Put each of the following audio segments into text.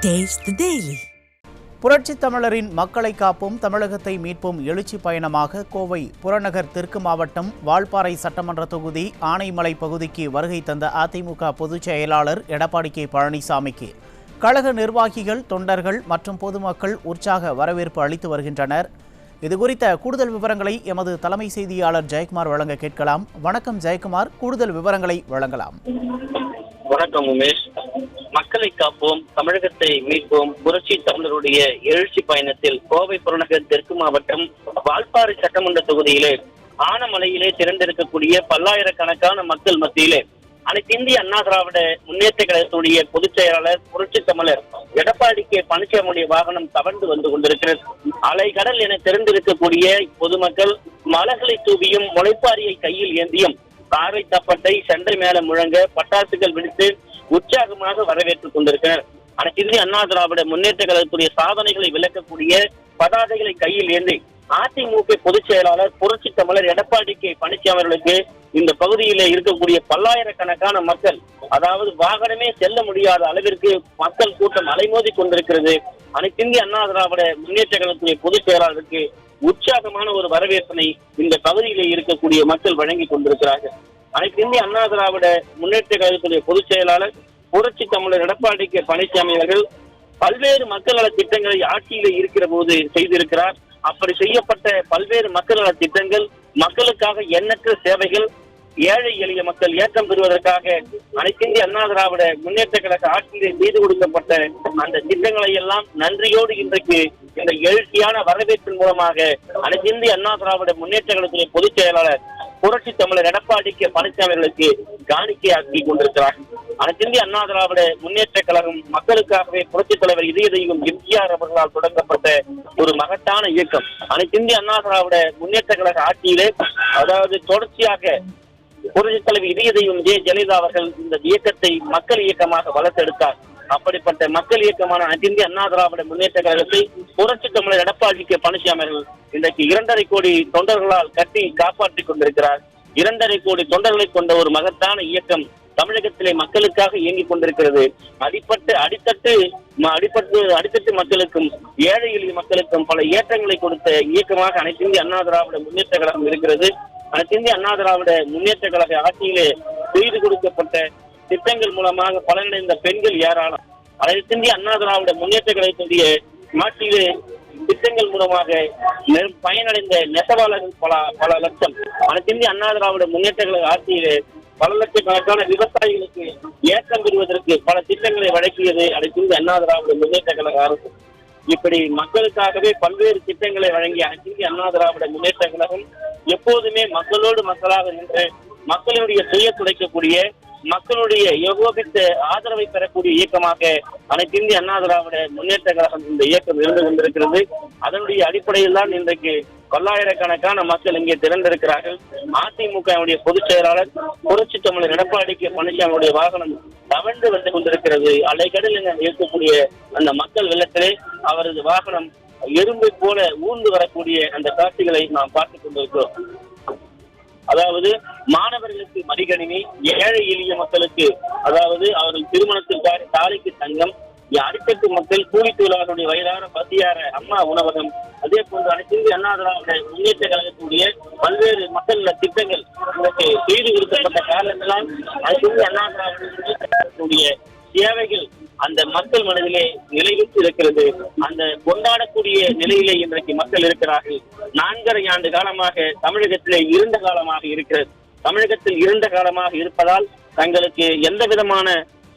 Taste the Daily. புரட்சித் தமிழரின் மக்களை காப்போம் தமிழகத்தை மீட்போம் எழுச்சி பயணமாக கோவை புறநகர் தெற்கு மாவட்டம் வால்பாறை சட்டமன்ற தொகுதி ஆனைமலை பகுதிக்கு வருகை தந்த அதிமுக பொதுச் செயலாளர் எடப்பாடி கே பழனிசாமிக்கு கழக நிர்வாகிகள், தொண்டர்கள் மற்றும் பொதுமக்கள் உற்சாக வரவேற்பு அளித்து வருகின்றனர். இதுகுறித்த கூடுதல் விவரங்களை எமது தலைமை செய்தியாளர் ஜெயக்குமார் வழங்க கேட்கலாம். வணக்கம் ஜெயக்குமார், கூடுதல் விவரங்களை வழங்கலாம். வணக்கம் உமேஷ். மக்களை காப்போம் தமிழகத்தை மீட்போம் புரட்சி தமிழருடைய எழுச்சி பயணத்தில் கோவை புறநகர் தெற்கு மாவட்டம் வால்பாறை சட்டமன்ற தொகுதியிலே ஆனமலையிலே திறந்திருக்கக்கூடிய பல்லாயிரக்கணக்கான மக்கள் மத்தியிலே அனைத்து இந்திய அண்ணா திராவிட முன்னேற்ற கழகத்துடைய பொதுச் செயலாளர் புரட்சி தமிழர் எடப்பாடி கே பழனிசாமியுடைய வாகனம் தவழ்ந்து வந்து கொண்டிருக்கிறது. அலைகடல் என திறந்திருக்கக்கூடிய பொதுமக்கள் மலர்களை தூவியும் முளைப்பாரியை கையில் ஏந்தியும் காரை தப்பட்டை சண்டை மேல முழங்க பட்டாசுகள் வெடித்து உற்சாகமாக வரவேற்றுக் கொண்டிருக்கிறார். அனைத்து இந்திய அண்ணா திராவிட முன்னேற்ற கழகத்துடைய சாதனைகளை விளக்கக்கூடிய பதாதைகளை கையில் ஏந்தி அதிமுக பொதுச் செயலாளர் புரட்சி தமிழர் எடப்பாடி கே பழனிசாமி அவர்களுக்கு இந்த பகுதியிலே இருக்கக்கூடிய பல்லாயிரக்கணக்கான மக்கள், அதாவது வாகனமே செல்ல முடியாத அளவிற்கு மக்கள் கூட்டம் அலைமோதி கொண்டிருக்கிறது. அனைத்து இந்திய அண்ணா திராவிட முன்னேற்ற கழகத்துடைய பொதுச் செயலாளருக்கு உற்சாகமான ஒரு வரவேற்பினை இந்த பகுதியிலே இருக்கக்கூடிய மக்கள் வழங்கி கொண்டிருக்கிறார்கள். அனைத்து இந்திய அண்ணா திராவிட முன்னேற்ற கழகத்துடைய பொதுச் செயலாளர் புரட்சி தமிழர் எடப்பாடி கே பழனிசாமி அவர்கள் பல்வேறு மக்கள் நல திட்டங்களை ஆட்சியிலே இருக்கிற போது செய்திருக்கிறார். அப்படி செய்யப்பட்ட பல்வேறு மக்கள் நல திட்டங்கள், மக்களுக்காக எண்ணற்ற சேவைகள், ஏழை எளிய மக்கள் ஏற்றம் பெறுவதற்காக அனைத்து இந்திய அண்ணா திராவிட முன்னேற்ற கழக ஆட்சியிலே செய்து கொடுக்கப்பட்ட அந்த திட்டங்களை எல்லாம் நன்றியோடு இன்றைக்கு இந்த எழுச்சியான வரவேற்பின் மூலமாக அனைத்து இந்திய அண்ணா திராவிட முன்னேற்ற கழகத்துடைய பொதுச் செயலாளர் புரட்சி தமிழர் எடப்பாடி கே பழனிசாமி அவர்களுக்கு காணிக்கையாக்கி கொண்டிருக்கிறார். அனைத்து இந்திய அண்ணா திராவிட முன்னேற்ற கழகம் மக்களுக்காகவே புரட்சி தலைவர் இதய தெய்வம் எம்ஜிஆர் அவர்களால் தொடங்கப்பட்ட ஒரு மகத்தான இயக்கம். அனைத்து இந்திய அண்ணா திராவிட முன்னேற்ற கழக ஆட்சியிலே, அதாவது தொடர்ச்சியாக புரட்சி தலைவர் இதய தெய்வம் ஜெயலலிதா அவர்கள் இந்த இயக்கத்தை மக்கள் இயக்கமாக வளர்த்தெடுத்தார். அப்படிப்பட்ட மக்கள் இயக்கமான அனைத்து இந்திய அண்ணா திராவிட முன்னேற்ற கழகத்தை புரட்சி தமிழர் எடப்பாடி கே பழனிசாமி அவர்கள் இன்றைக்கு 2.5 கோடி தொண்டர்களால் கட்டி காப்பாற்றிக் கொண்டிருக்கிறார். 2.5 கோடி தொண்டர்களை கொண்ட ஒரு மகத்தான இயக்கம் தமிழகத்திலே மக்களுக்காக இயங்கிக் கொண்டிருக்கிறது. அடித்தட்டு மக்களுக்கும் ஏழை எளிய மக்களுக்கும் பல ஏற்றங்களை கொடுத்த இயக்கமாக அனைத்து இந்திய அண்ணா திராவிட முன்னேற்ற கழகம் இருக்கிறது. அனைத்து இந்திய அண்ணா திராவிட முன்னேற்ற கழக ஆட்சியிலே செய்து கொடுக்கப்பட்ட திட்டங்கள் மூலமாக பலனடைந்த பெண்கள் ஏராளம். அனைத்து இந்திய அண்ணா திராவிட முன்னேற்ற கழகத்துடைய ஆட்சியிலே திட்டங்கள் மூலமாக பயனடைந்த நெசவாளர்கள் பல லட்சம். அனைத்து இந்திய அண்ணா திராவிட முன்னேற்ற கழக ஆட்சியிலே பல லட்சக்கணக்கான விவசாயிகளுக்கு ஏற்றம் பெறுவதற்கு பல திட்டங்களை வழங்கியது அனைத்து இந்திய அண்ணா திராவிட முன்னேற்ற கழக அரசு. இப்படி மக்களுக்காகவே பல்வேறு திட்டங்களை வழங்கிய அனைத்து இந்திய அண்ணா திராவிட முன்னேற்ற கழகம் எப்போதுமே மக்களோடு மக்களாக நின்று மக்களுடைய சுய துடைக்கக்கூடிய, மக்களுடைய ஏகோபித்த ஆதரவை பெறக்கூடிய இயக்கமாக அனைத்து இந்திய அண்ணா திராவிட முன்னேற்ற கழகம் இந்த இயக்கம் இருந்து கொண்டிருக்கிறது. அதனுடைய அடிப்படையில் தான் இன்றைக்கு பல்லாயிரக்கணக்கான மக்கள் இங்கே திரண்டிருக்கிறார்கள். அதிமுக பொதுச் செயலாளர் புரட்சி தமிழர் எடப்பாடி கே பழனிசாமியுடைய வாகனம் தவழ்ந்து வந்து கொண்டிருக்கிறது. அலைக்கடல் என இருக்கக்கூடிய அந்த மக்கள் வெள்ளத்திலே அவரது வாகனம் எறும்பை போல ஊர்ந்து வரக்கூடிய அந்த காட்சிகளை நாம் பார்த்துக் கொண்டிருக்கிறோம். அதாவது மாணவர்களுக்கு மடிக்கணினி, ஏழை எளிய மக்களுக்கு, அதாவது அவர்கள் திருமணத்திற்காக தாலிக்கு தங்கம், அடித்தட்டு மக்கள் கூலி தொழிலாளர்களுடைய வயதான பசியார அம்மா உணவகம், அதே போன்று அனைத்து இந்திய அண்ணா திராவிட முன்னேற்ற கழகத்துடைய பல்வேறு மக்கள் திட்டங்கள் செய்து கொடுக்கப்பட்ட காரணங்களால் அனைத்து இந்திய அண்ணா திராவிட முன்னேற்ற கழகத்துடைய சேவைகள் அந்த மக்கள் மனதிலே நிலைவிட்டு இருக்கிறது. அந்த கொண்டாடக்கூடிய நிலையிலே இன்றைக்கு மக்கள் இருக்கிறார்கள். 4.5 ஆண்டு காலமாக தமிழகத்திலே இருண்ட காலமாக இருக்கிறது. தமிழகத்தில் இருண்ட காலமாக இருப்பதால் தங்களுக்கு எந்த விதமான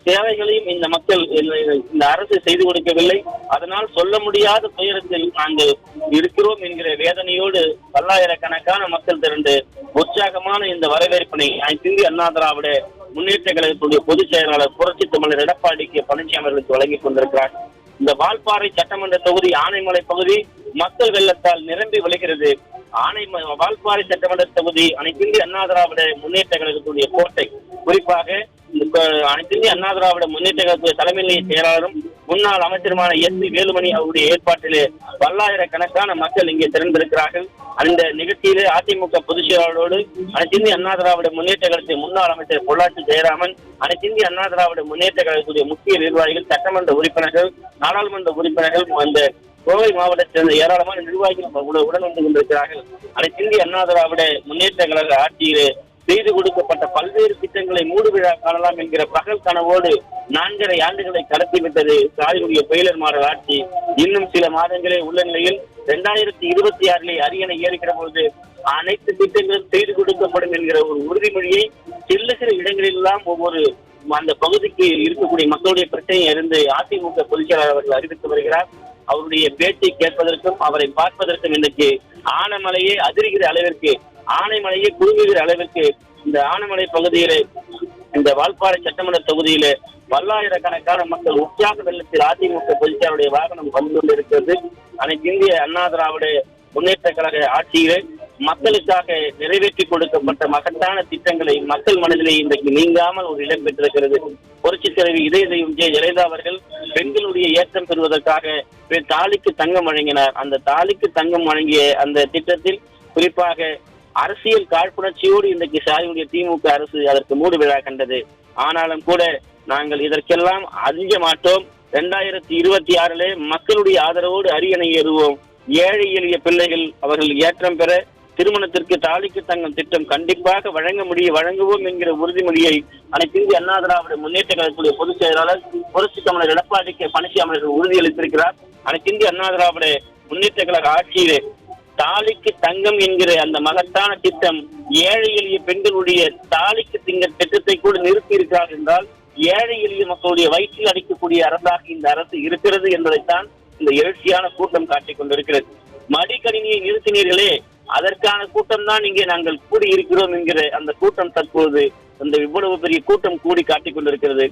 சேவைகளையும் இந்த மக்கள், இந்த அரசு செய்து கொடுக்கவில்லை. அதனால் சொல்ல முடியாத துயரத்தில் நாங்கள் இருக்கிறோம் என்கிற வேதனையோடு பல்லாயிரக்கணக்கான மக்கள் திரண்டு உற்சாகமான இந்த வரவேற்பினை அனைத்து இந்திய அண்ணா திராவிட முன்னேற்ற கழகத்துடைய பொதுச் செயலாளர் புரட்சி தமிழர் எடப்பாடி கே பழனிசாமி அவர்களுக்கு வழங்கிக் கொண்டிருக்கிறார். இந்த வால்பாறை சட்டமன்ற தொகுதி ஆனைமலை பகுதி மக்கள் வெள்ளத்தால் நிரம்பி வழிகிறது. வால்பாறை சட்டமன்ற தொகுதி அனைத்து இந்திய அண்ணா திராவிட முன்னேற்ற கழகத்துடைய கோட்டை. குறிப்பாக அனைத்து இந்திய அண்ணா திராவிட முன்னேற்ற கழகத்துடைய தலைமை நிலைய செயலாளரும் முன்னாள் அமைச்சருமான எஸ்.பி. வேலுமணி அவருடைய ஏற்பாட்டிலே பல்லாயிரக்கணக்கான மக்கள் இங்கே திரண்டிருக்கிறார்கள். அந்த நிகழ்ச்சியிலே அதிமுக பொதுச் செயலாளரோடு அனைத்து இந்திய அண்ணா திராவிட முன்னேற்ற கழகத்தின் முன்னாள் அமைச்சர் பொள்ளாச்சி ஜெயராமன், அனைத்து இந்திய அண்ணா திராவிட முன்னேற்ற கழகத்துடைய முக்கிய நிர்வாகிகள், சட்டமன்ற உறுப்பினர்கள், நாடாளுமன்ற உறுப்பினர்கள், அந்த கோவை மாவட்டத்தைச் சேர்ந்த ஏராளமான நிர்வாகிகள் உடன் வந்து கொண்டிருக்கிறார்கள். அனைத்து இந்திய அண்ணா திராவிட முன்னேற்ற கழக ஆட்சியிலே செய்து கொடுக்கப்பட்ட பல்வேறு திட்டங்களை மூடு விழா காணலாம் என்கிற பகல் கனவோடு 4.5 ஆண்டுகளை கடத்திவிட்டது ஸ்டாலினுடைய பெயலர் மாடல் ஆட்சி. இன்னும் சில மாதங்களே உள்ள நிலையில் 2026 அரியணை ஏறுகிற பொழுது அனைத்து திட்டங்களும் செய்து கொடுக்கப்படும் என்கிற ஒரு உறுதிமொழியை சில இடங்களெல்லாம் ஒவ்வொரு அந்த பகுதிக்கு இருக்கக்கூடிய மக்களுடைய பிரச்சனையை இருந்து அதிமுக பொதுச் செயலாளர் அவர்கள் அறிவித்து வருகிறார். அவருடைய பேச்சை கேட்பதற்கும் அவரை பார்ப்பதற்கும் இன்றைக்கு ஆனமலையே அதிர்கிற அளவிற்கு, ஆனைமலையே குறுங்குகிற அளவிற்கு இந்த ஆனைமலை பகுதியிலே, இந்த வால்பாறை சட்டமன்ற தொகுதியிலே பல்லாயிரக்கணக்கான மக்கள் உற்சாக வெள்ளத்தில் அதிமுக பொதுச்செயலாளருடைய வாகனம் வந்து கொண்டிருக்கிறது. அனைத்து இந்திய அண்ணா திராவிட முன்னேற்ற கழக ஆட்சியிலே மக்களுக்காக நிறைவேற்றி கொடுக்கப்பட்ட மகத்தான திட்டங்களை மக்கள் மனதிலே இன்றைக்கு நீங்காமல் ஒரு இடம் பெற்றிருக்கிறது. புரட்சித் தலைவி இதய தெய்வம் ஜெயலலிதா அவர்கள் பெண்களுடைய ஏற்றம் பெறுவதற்காக தாலிக்கு தங்கம் வழங்கினார். அந்த தாலிக்கு தங்கம் வழங்கிய அந்த திட்டத்தில் குறிப்பாக அரசியல் காழ்ப்புணர்ச்சியோடு இன்றைக்கு ஸ்டாலினுடைய திமுக அரசு அதற்கு மூடு விழா கண்டது. ஆனாலும் கூட நாங்கள் இதற்கெல்லாம் அஞ்ச மாட்டோம். 2026 மக்களுடைய ஆதரவோடு அரியணை ஏறுவோம். ஏழை எளிய பிள்ளைகள் அவர்கள் ஏற்றம் பெற திருமணத்திற்கு தாலிக்கு தங்கம் திட்டம் கண்டிப்பாக வழங்குவோம் என்கிற உறுதிமொழியை அனைத்து இந்திய அண்ணா திராவிட முன்னேற்ற கழகத்துடைய பொதுச் செயலாளர் புரட்சி தமிழர் எடப்பாடி கே பழனிசாமி அவர்கள் உறுதியளித்திருக்கிறார். அனைத்து இந்திய அண்ணா திராவிட முன்னேற்ற கழக ஆட்சியிலே தாலிக்கு தங்கம் என்கிற அந்த மகத்தான திட்டம் ஏழை எளிய பெண்களுடைய தாலிக்கு திட்டத்தை கூட நிறுத்தி இருக்கிறார் என்றால் ஏழை எளிய மக்களுடைய வயிற்றில் அடிக்கக்கூடிய அரசாக இந்த அரசு இருக்கிறது என்பதைத்தான் இந்த எழுச்சியான கூட்டம் காட்டிக் கொண்டிருக்கிறது. மடிக்கணினியை நிறுத்தினீர்களே, அதற்கான கூட்டம் தான் இங்கே நாங்கள் கூடி இருக்கிறோம் என்கிற அந்த கூட்டம் தற்போது அந்த இவ்வளவு பெரிய கூட்டம் கூடி காட்டிக் கொண்டிருக்கிறது.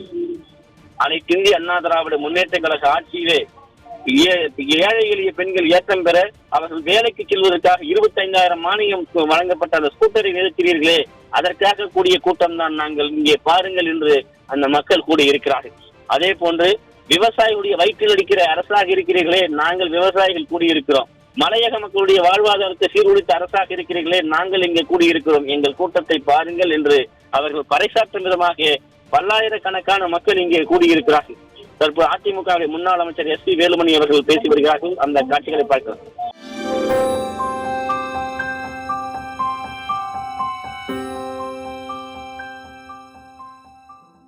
அனைத்து இந்திய அண்ணா திராவிட முன்னேற்ற கழக ஆட்சியிலே ஏழை எளிய பெண்கள் ஏற்றம் பெற அவர்கள் வேலைக்கு செல்வதற்காக 25,000 மானியம் வழங்கப்பட்ட அந்த ஸ்கூட்டரை நிறுத்தினீர்களே, அதற்காக கூடிய கூட்டம் தான் நாங்கள் இங்கே பாருங்கள் என்று அந்த மக்கள் கூடி இருக்கிறார்கள். அதே போன்று விவசாயிகளுடைய வயிற்றில் அடிக்கிற அரசாக இருக்கிறீர்களே, நாங்கள் விவசாயிகள் கூடியிருக்கிறோம். மலையக மக்களுடைய வாழ்வாதாரத்தை சீர்குலைத்த அரசாக இருக்கிறீர்களே, நாங்கள் இங்கே கூடியிருக்கிறோம், எங்கள் கூட்டத்தை பாருங்கள் என்று அவர்கள் பறைசாற்றும் விதமாக பல்லாயிரக்கணக்கான மக்கள் இங்கே கூடியிருக்கிறார்கள். தற்போது அதிமுக முன்னாள் அமைச்சர் எஸ்.பி. வேலுமணி அவர்கள் பேசி வருகிறார்கள். அந்த காட்சிகளை பார்க்கலாம்.